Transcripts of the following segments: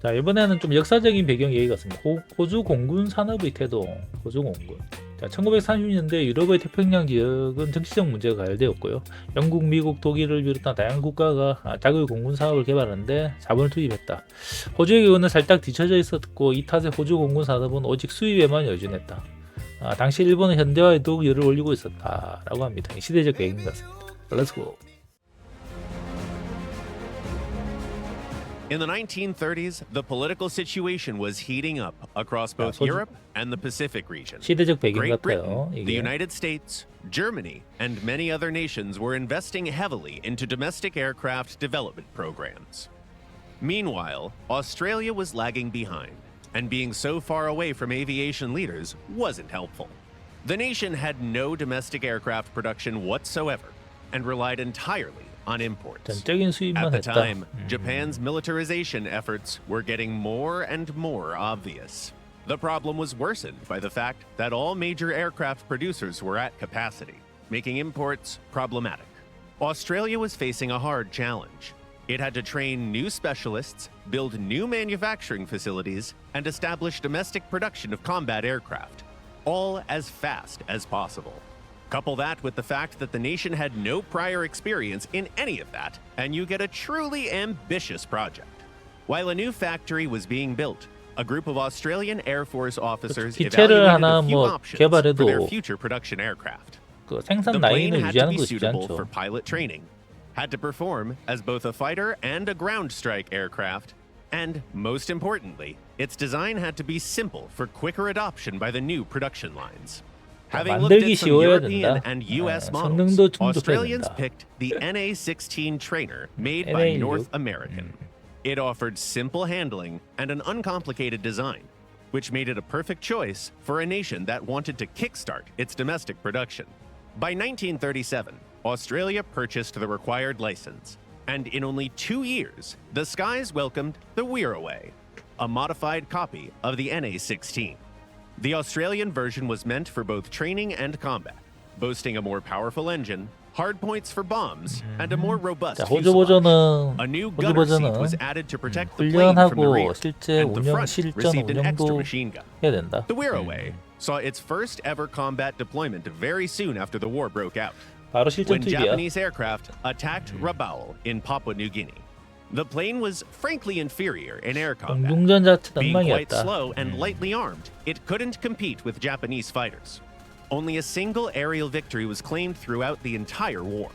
자, 이번에는 좀 역사적인 배경 얘기 같습니다. 호주 공군 산업의 태도. 호주 공군. 자, 1930년대 유럽의 태평양 지역은 정치적 문제가 가열되었고요. 영국, 미국, 독일을 비롯한 다양한 국가가 자국의 공군 사업을 개발하는데 자본을 투입했다. 호주의 경우는 살짝 뒤처져 있었고, 이 탓에 호주 공군 산업은 오직 수입에만 의존했다. 당시 일본은 현대화에 더욱 열을 올리고 있었다라고 합니다. 시대적 배경 같습니다. Let's go. In the 1930s, the political situation was heating up across both Europe and the Pacific region. 시대적 배경 Great 같아요. Britain, the United States, Germany, and many other nations were investing heavily into domestic aircraft development programs. Meanwhile, Australia was lagging behind, and being so far away from aviation leaders wasn't helpful. The nation had no domestic aircraft production whatsoever, and relied entirely on imports. 전적인 수입만 At the 했다. time, Japan's militarization efforts were getting more and more obvious. The problem was worsened by the fact that all major aircraft producers were at capacity, making imports problematic. Australia was facing a hard challenge. It had to train new specialists, build new manufacturing facilities, and establish domestic production of combat aircraft, all as fast as possible. Couple that with the fact that the nation had no prior experience in any of that, and you get a truly ambitious project. While a new factory was being built, a group of Australian Air Force officers 기체를 evaluated 하나 a few 뭐 options for their 개발해도 future production aircraft. 그 생산 The plane 라인을 had to 유지하는 be 거 쉽지 suitable 않죠. for pilot training, had to perform as both a fighter and a ground strike aircraft, and most importantly, its design had to be simple for quicker adoption by the new production lines. Having looked 만들기 at some 쉬워야 European 된다. and US models, 성능도 충족해야 Australians 된다. picked the NA-16 trainer made by NA-16. North American. It offered simple handling and an uncomplicated design, which made it a perfect choice for a nation that wanted to kickstart its domestic production. By 1937, Australia purchased the required license, and in only 2 years, the skies welcomed the Wiraway, a modified copy of the NA-16. The Australian version was meant for both training and combat, boasting a more powerful engine, hardpoints for bombs, and a more robust 자, 호주 fuselage. 버전은 A new 호주 gunner seat 버전은 was added to protect the plane from the 훈련하고 rear, 실제 and the 운영 front 실전 received an extra 운영도 machine gun. 해야 된다. The Wiraway saw its first ever combat deployment very soon after the war broke out, 바로 실전 when 투입이야. Japanese aircraft attacked Rabaul in Papua New Guinea. The plane was frankly inferior in air combat. 공중전 자체 Being quite 낭망이었다. slow and lightly armed, it couldn't compete with Japanese fighters. Only a single aerial victory was claimed throughout the entire war.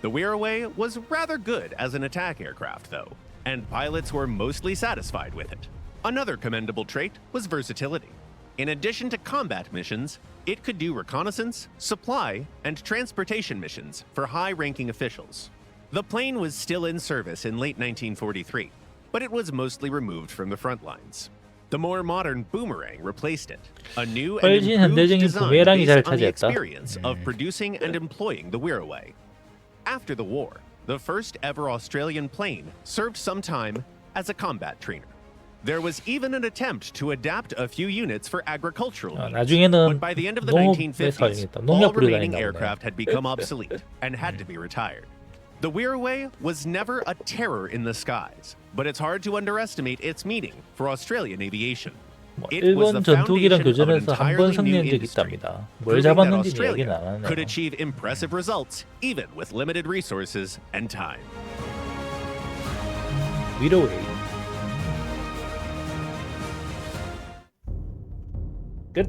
The Wiraway was rather good as an attack aircraft, though, and pilots were mostly satisfied with it. Another commendable trait was versatility. In addition to combat missions, it could do reconnaissance, supply, and transportation missions for high-ranking officials. The plane was still in service in late 1943, but it was mostly removed from the front lines. The more modern Boomerang replaced it, a new and 훨씬 improved 현대적인 design 부메랑이 잘 based on the 차지했다. experience of producing and employing the Wiraway. After the war, the first ever Australian plane served some time as a combat trainer. There was even an attempt to adapt a few units for agricultural needs, 나중에는 but by the end of the 농업에 1950s, 사용했다. all 농약 뿌리고 remaining 다닌다고 aircraft had become obsolete and had to be retired. The Wiraway was never a terror in the skies, but it's hard to underestimate its meaning for Australian aviation. It was the 일본 전투기랑 foundation of an 교전에서 한 번 entirely new 승리한 적이 industry, 있답니다. 뭘 proving that 잡았는지 얘기는 Australia 안 could 하네요. achieve impressive results even with limited resources and time. 위러웨이. 끝.